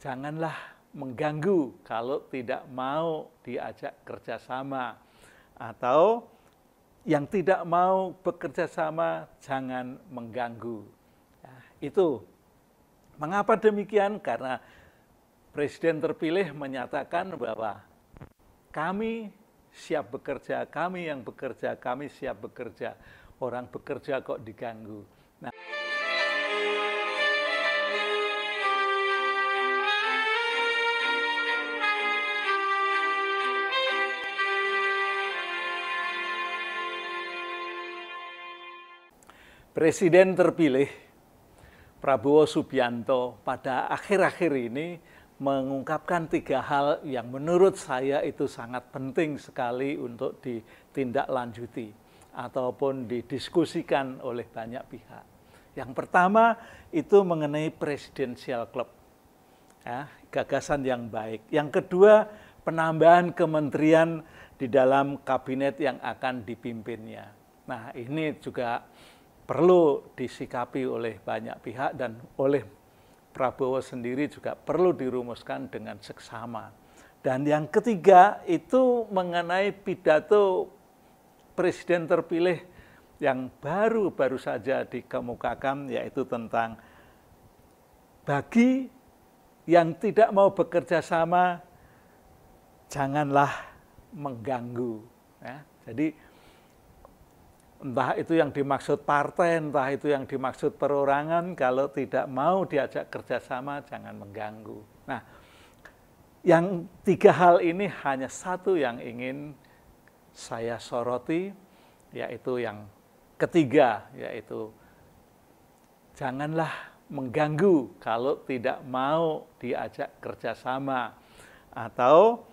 janganlah mengganggu kalau tidak mau diajak kerjasama, atau yang tidak mau bekerja sama jangan mengganggu. Nah, itu mengapa demikian? Karena Presiden terpilih menyatakan bahwa kami siap bekerja, kami yang bekerja, kami siap bekerja. Orang bekerja kok diganggu. Nah, Presiden terpilih Prabowo Subianto pada akhir-akhir ini mengungkapkan 3 hal yang menurut saya itu sangat penting sekali untuk ditindaklanjuti ataupun didiskusikan oleh banyak pihak. Yang pertama itu mengenai Presidential Club, ya, gagasan yang baik. Yang kedua, penambahan kementerian di dalam kabinet yang akan dipimpinnya. Nah, ini juga perlu disikapi oleh banyak pihak dan oleh Prabowo sendiri juga perlu dirumuskan dengan seksama. Dan yang ketiga itu mengenai pidato Presiden terpilih yang baru saja dikemukakan, yaitu tentang bagi yang tidak mau bekerja sama janganlah mengganggu. Ya, jadi entah itu yang dimaksud partai, entah itu yang dimaksud perorangan, kalau tidak mau diajak kerjasama, jangan mengganggu. Nah, yang 3 hal ini hanya satu yang ingin saya soroti, yaitu yang ketiga, yaitu janganlah mengganggu kalau tidak mau diajak kerjasama, atau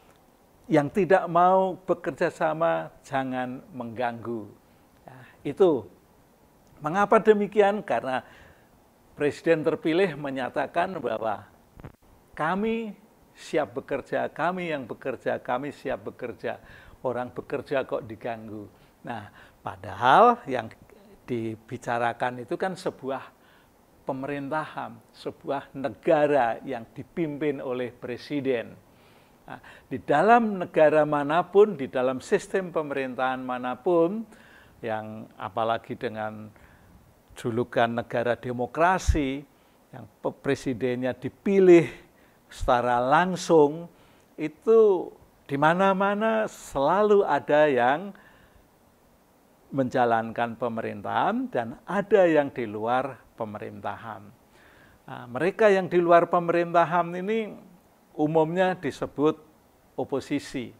yang tidak mau bekerja sama, jangan mengganggu. Itu mengapa demikian? Karena Presiden terpilih menyatakan bahwa kami siap bekerja, kami yang bekerja, kami siap bekerja. Orang bekerja kok diganggu. Nah, padahal yang dibicarakan itu kan sebuah pemerintahan, sebuah negara yang dipimpin oleh presiden. Nah, di dalam negara manapun, di dalam sistem pemerintahan manapun, yang apalagi dengan julukan negara demokrasi, yang presidennya dipilih secara langsung, itu di mana-mana selalu ada yang menjalankan pemerintahan dan ada yang di luar pemerintahan. Nah, mereka yang di luar pemerintahan ini umumnya disebut oposisi.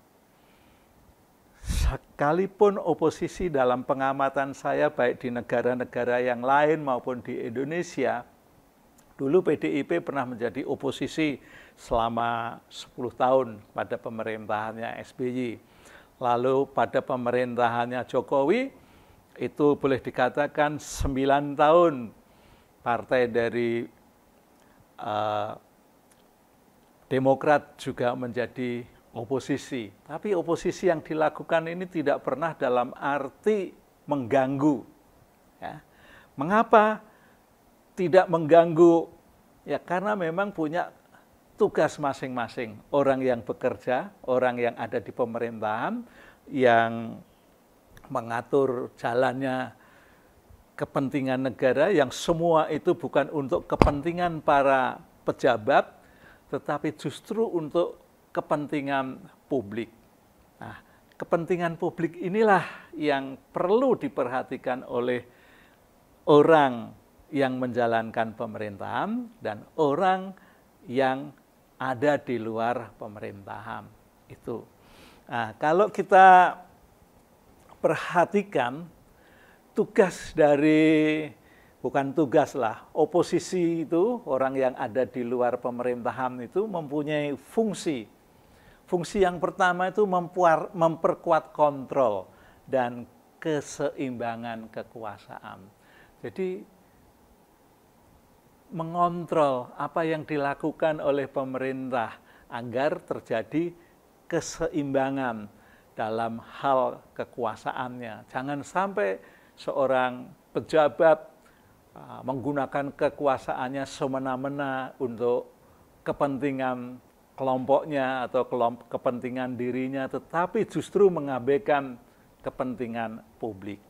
Sekalipun oposisi dalam pengamatan saya baik di negara-negara yang lain maupun di Indonesia, dulu PDIP pernah menjadi oposisi selama 10 tahun pada pemerintahannya SBY. Lalu pada pemerintahannya Jokowi, itu boleh dikatakan 9 tahun partai dari Demokrat juga menjadi oposisi. Tapi oposisi yang dilakukan ini tidak pernah dalam arti mengganggu. Ya. Mengapa tidak mengganggu? Ya karena memang punya tugas masing-masing. Orang yang bekerja, orang yang ada di pemerintahan, yang mengatur jalannya kepentingan negara, yang semua itu bukan untuk kepentingan para pejabat, tetapi justru untuk kepentingan publik. Nah, kepentingan publik inilah yang perlu diperhatikan oleh orang yang menjalankan pemerintahan dan orang yang ada di luar pemerintahan. Itu. Nah, kalau kita perhatikan tugas dari, bukan tugas lah, oposisi itu, orang yang ada di luar pemerintahan itu mempunyai fungsi. Fungsi yang pertama itu memperkuat kontrol dan keseimbangan kekuasaan. Jadi mengontrol apa yang dilakukan oleh pemerintah agar terjadi keseimbangan dalam hal kekuasaannya. Jangan sampai seorang pejabat menggunakan kekuasaannya semena-mena untuk kepentingan kelompoknya atau kepentingan dirinya, tetapi justru mengabaikan kepentingan publik.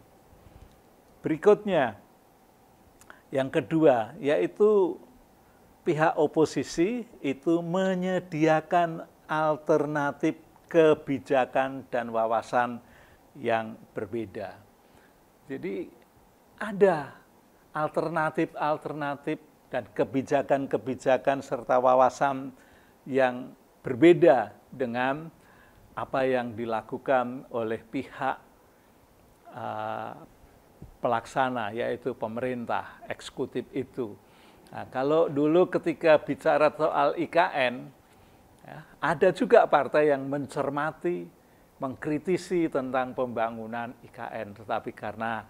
Berikutnya, yang kedua, yaitu pihak oposisi itu menyediakan alternatif kebijakan dan wawasan yang berbeda. Jadi ada alternatif-alternatif dan kebijakan-kebijakan serta wawasan yang berbeda dengan apa yang dilakukan oleh pihak pelaksana, yaitu pemerintah, eksekutif itu. Nah, kalau dulu ketika bicara soal IKN, ya, ada juga partai yang mencermati, mengkritisi tentang pembangunan IKN, tetapi karena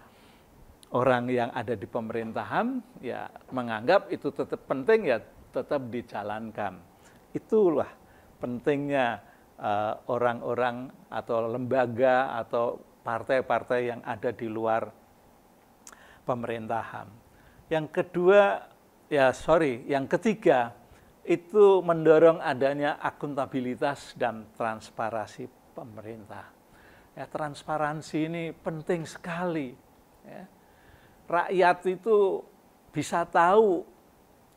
orang yang ada di pemerintahan ya menganggap itu tetap penting, ya tetap dijalankan. Itulah pentingnya orang-orang atau lembaga atau partai-partai yang ada di luar pemerintahan. Yang ketiga itu mendorong adanya akuntabilitas dan transparansi pemerintah. Ya, transparansi ini penting sekali. Ya. Rakyat itu bisa tahu,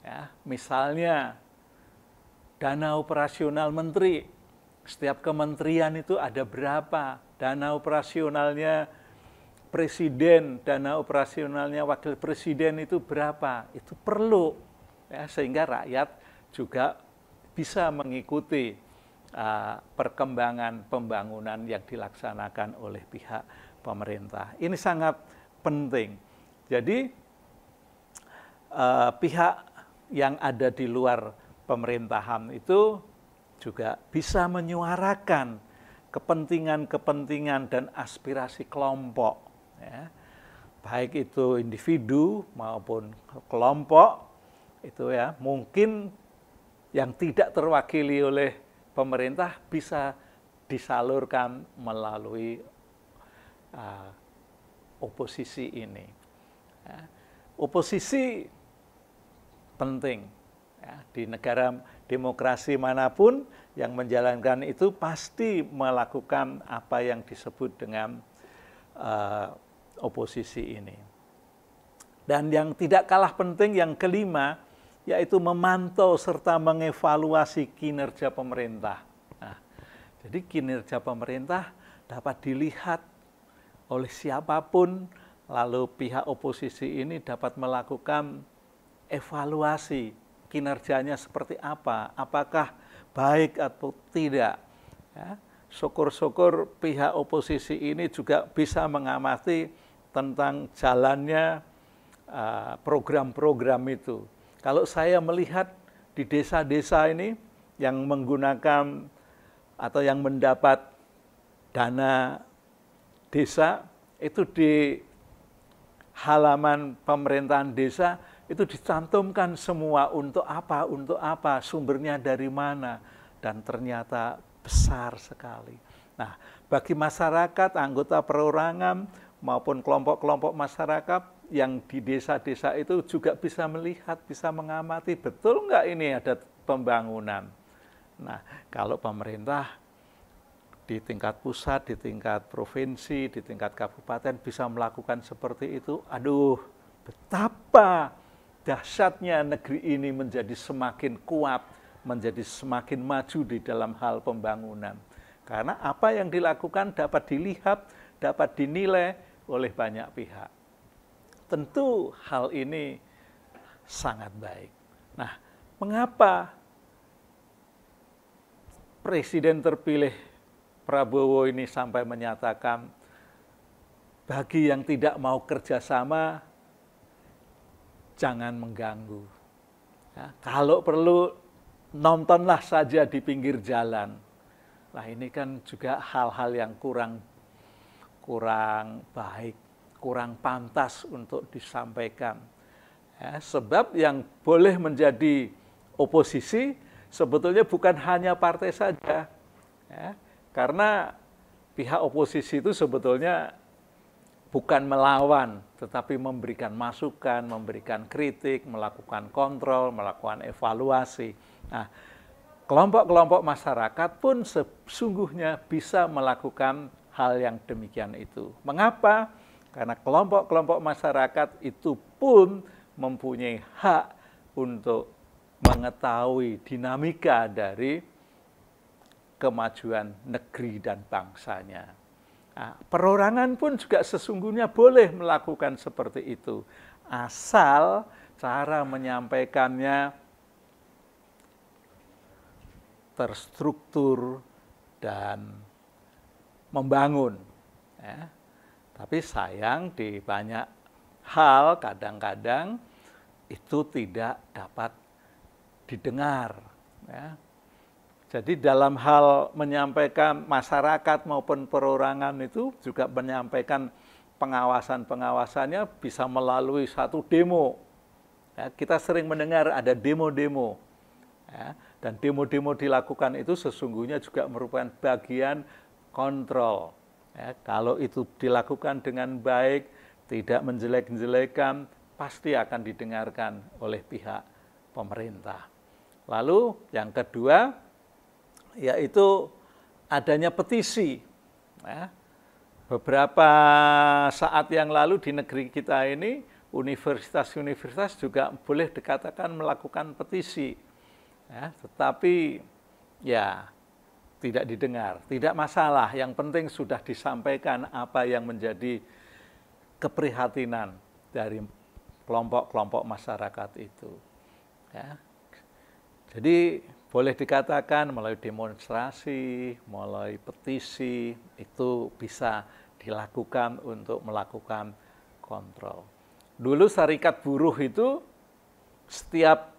ya, misalnya dana operasional menteri, setiap kementerian itu ada berapa, dana operasionalnya presiden, dana operasionalnya wakil presiden itu berapa, itu perlu, ya, sehingga rakyat juga bisa mengikuti perkembangan pembangunan yang dilaksanakan oleh pihak pemerintah. Ini sangat penting. Jadi pihak yang ada di luar pemerintahan itu juga bisa menyuarakan kepentingan-kepentingan dan aspirasi kelompok, ya. Baik itu individu maupun kelompok itu, ya, mungkin yang tidak terwakili oleh pemerintah bisa disalurkan melalui oposisi ini. Ya. Oposisi penting, ya, di negara demokrasi manapun yang menjalankan itu pasti melakukan apa yang disebut dengan oposisi ini. Dan yang tidak kalah penting, yang kelima, yaitu memantau serta mengevaluasi kinerja pemerintah. Nah, jadi kinerja pemerintah dapat dilihat oleh siapapun, lalu pihak oposisi ini dapat melakukan evaluasi kinerjanya seperti apa, apakah baik atau tidak. Ya, syukur-syukur pihak oposisi ini juga bisa mengamati tentang jalannya program-program itu. Kalau saya melihat di desa-desa ini yang menggunakan atau yang mendapat dana desa, itu di halaman pemerintahan desa itu dicantumkan semua untuk apa, sumbernya dari mana, dan ternyata besar sekali. Nah, bagi masyarakat, anggota perorangan maupun kelompok-kelompok masyarakat yang di desa-desa itu juga bisa melihat, bisa mengamati, betul nggak ini ada pembangunan. Nah, kalau pemerintah di tingkat pusat, di tingkat provinsi, di tingkat kabupaten bisa melakukan seperti itu, aduh, betapa dahsyatnya negeri ini menjadi semakin kuat, menjadi semakin maju di dalam hal pembangunan. Karena apa yang dilakukan dapat dilihat, dapat dinilai oleh banyak pihak. Tentu hal ini sangat baik. Nah, mengapa Presiden terpilih Prabowo ini sampai menyatakan bagi yang tidak mau kerjasama jangan mengganggu. Ya, kalau perlu nontonlah saja di pinggir jalan. Nah, ini kan juga hal-hal yang kurang baik, kurang pantas untuk disampaikan. Ya, sebab yang boleh menjadi oposisi sebetulnya bukan hanya partai saja. Ya, karena pihak oposisi itu sebetulnya bukan melawan, tetapi memberikan masukan, memberikan kritik, melakukan kontrol, melakukan evaluasi. Nah, kelompok-kelompok masyarakat pun sesungguhnya bisa melakukan hal yang demikian itu. Mengapa? Karena kelompok-kelompok masyarakat itu pun mempunyai hak untuk mengetahui dinamika dari kemajuan negeri dan bangsanya. Nah, perorangan pun juga sesungguhnya boleh melakukan seperti itu, asal cara menyampaikannya terstruktur dan membangun. Ya. Tapi sayang di banyak hal kadang-kadang itu tidak dapat didengar. Ya. Jadi dalam hal menyampaikan masyarakat maupun perorangan itu juga menyampaikan pengawasan-pengawasannya bisa melalui satu demo. Ya, kita sering mendengar ada demo-demo. Ya, dan demo-demo dilakukan itu sesungguhnya juga merupakan bagian kontrol. Ya, kalau itu dilakukan dengan baik, tidak menjelek-jelekan, pasti akan didengarkan oleh pihak pemerintah. Lalu yang kedua, yaitu adanya petisi. Ya. Beberapa saat yang lalu di negeri kita ini, universitas-universitas juga boleh dikatakan melakukan petisi. Ya, tetapi ya tidak didengar, tidak masalah. Yang penting sudah disampaikan apa yang menjadi keprihatinan dari kelompok-kelompok masyarakat itu. Ya. Jadi boleh dikatakan melalui demonstrasi, melalui petisi, itu bisa dilakukan untuk melakukan kontrol. Dulu Serikat Buruh itu setiap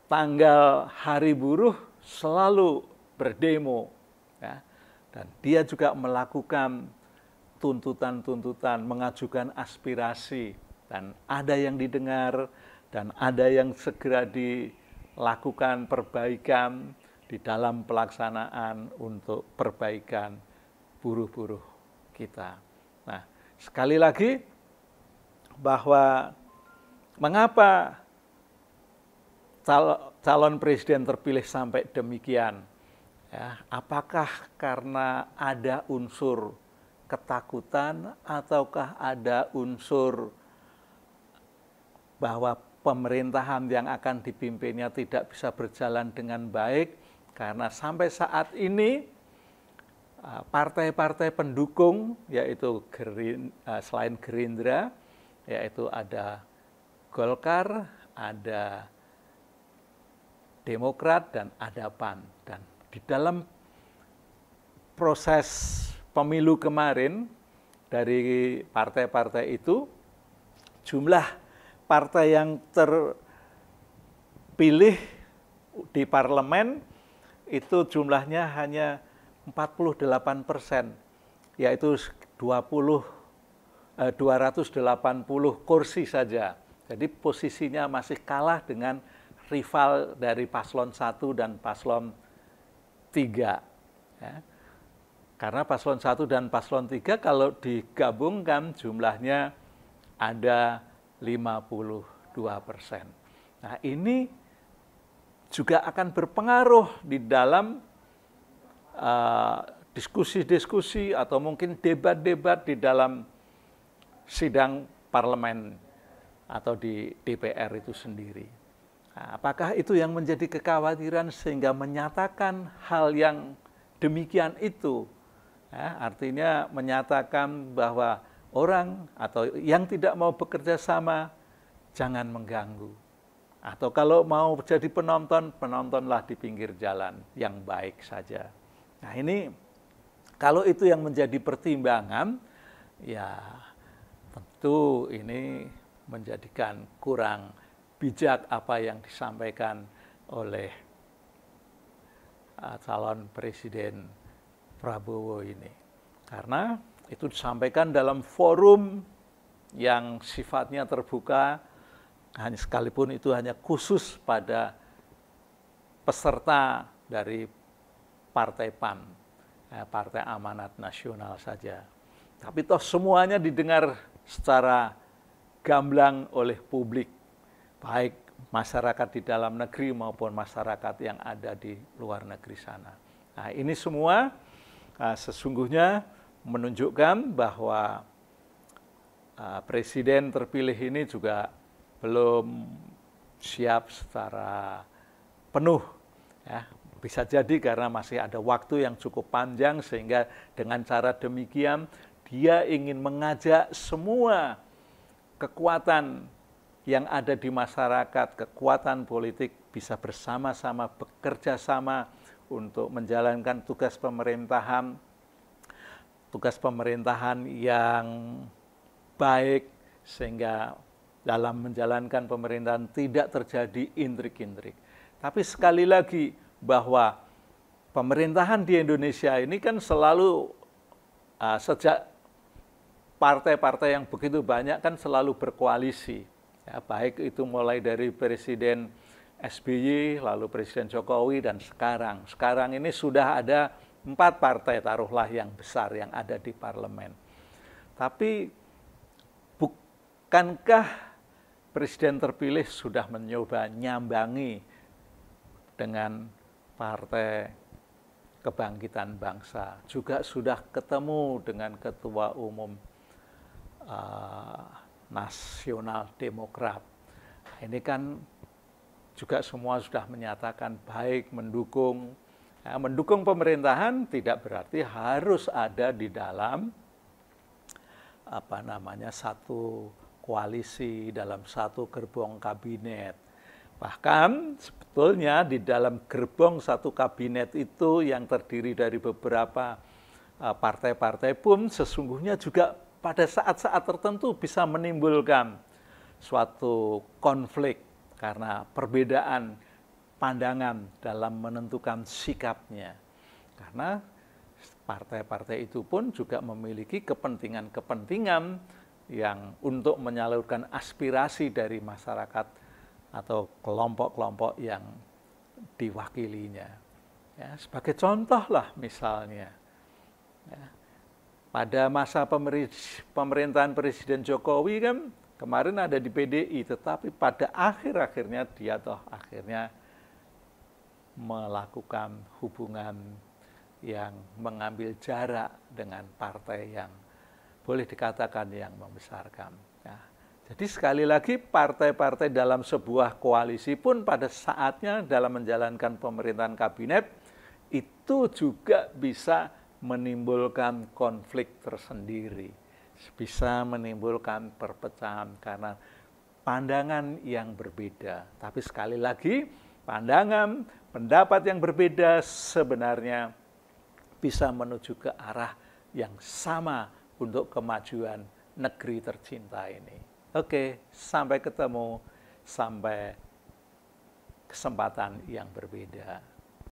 tanggal Hari Buruh selalu berdemo. Ya. Dan dia juga melakukan tuntutan-tuntutan, mengajukan aspirasi. Dan ada yang didengar, dan ada yang segera lakukan perbaikan di dalam pelaksanaan untuk perbaikan buruh-buruh kita. Nah, sekali lagi bahwa mengapa calon presiden terpilih sampai demikian? Ya, apakah karena ada unsur ketakutan ataukah ada unsur bahwa pemerintahan yang akan dipimpinnya tidak bisa berjalan dengan baik, karena sampai saat ini partai-partai pendukung, yaitu selain Gerindra, yaitu ada Golkar, ada Demokrat, dan ada PAN. Dan di dalam proses pemilu kemarin dari partai-partai itu, jumlah partai yang terpilih di parlemen itu jumlahnya hanya 48%, yaitu 280 kursi saja. Jadi posisinya masih kalah dengan rival dari paslon 1 dan paslon 3. Ya. Karena paslon 1 dan paslon 3 kalau digabungkan jumlahnya ada 52%. Nah, ini juga akan berpengaruh di dalam diskusi-diskusi atau mungkin debat-debat di dalam sidang parlemen atau di DPR itu sendiri. Nah, apakah itu yang menjadi kekhawatiran sehingga menyatakan hal yang demikian itu? Ya, artinya menyatakan bahwa orang atau yang tidak mau bekerja sama, jangan mengganggu. Atau kalau mau jadi penonton, penontonlah di pinggir jalan yang baik saja. Nah ini, kalau itu yang menjadi pertimbangan, ya tentu ini menjadikan kurang bijak apa yang disampaikan oleh calon presiden Prabowo ini. Karena itu disampaikan dalam forum yang sifatnya terbuka, hanya sekalipun itu hanya khusus pada peserta dari Partai PAN, Partai Amanat Nasional saja. Tapi toh semuanya didengar secara gamblang oleh publik, baik masyarakat di dalam negeri maupun masyarakat yang ada di luar negeri sana. Nah, ini semua sesungguhnya menunjukkan bahwa presiden terpilih ini juga belum siap secara penuh. Ya, bisa jadi karena masih ada waktu yang cukup panjang sehingga dengan cara demikian dia ingin mengajak semua kekuatan yang ada di masyarakat, kekuatan politik bisa bersama-sama bekerja sama untuk menjalankan tugas pemerintahan yang baik sehingga dalam menjalankan pemerintahan tidak terjadi intrik-intrik. Tapi sekali lagi bahwa pemerintahan di Indonesia ini kan selalu sejak partai-partai yang begitu banyak kan selalu berkoalisi. Ya, baik itu mulai dari Presiden SBY, lalu Presiden Jokowi, dan sekarang. Sekarang ini sudah ada 4 partai taruhlah yang besar yang ada di parlemen. Tapi bukankah Presiden terpilih sudah mencoba nyambangi dengan Partai Kebangkitan Bangsa, juga sudah ketemu dengan Ketua Umum Nasional Demokrat. Ini kan juga semua sudah menyatakan baik, mendukung. Ya, mendukung pemerintahan tidak berarti harus ada di dalam satu koalisi, dalam satu gerbong kabinet. Bahkan sebetulnya di dalam gerbong satu kabinet itu yang terdiri dari beberapa partai-partai pun sesungguhnya juga pada saat-saat tertentu bisa menimbulkan suatu konflik karena perbedaan pandangan dalam menentukan sikapnya. Karena partai-partai itu pun juga memiliki kepentingan-kepentingan yang untuk menyalurkan aspirasi dari masyarakat atau kelompok-kelompok yang diwakilinya. Ya, sebagai contoh lah misalnya, ya, pada masa pemerintahan Presiden Jokowi kan kemarin ada di PDI, tetapi pada akhirnya dia akhirnya melakukan hubungan yang mengambil jarak dengan partai yang boleh dikatakan yang membesarkan. Ya. Jadi sekali lagi partai-partai dalam sebuah koalisi pun pada saatnya dalam menjalankan pemerintahan kabinet itu juga bisa menimbulkan konflik tersendiri. Bisa menimbulkan perpecahan karena pandangan yang berbeda. Tapi sekali lagi, pandangan, pendapat yang berbeda sebenarnya bisa menuju ke arah yang sama untuk kemajuan negeri tercinta ini. Oke, sampai ketemu, sampai kesempatan yang berbeda.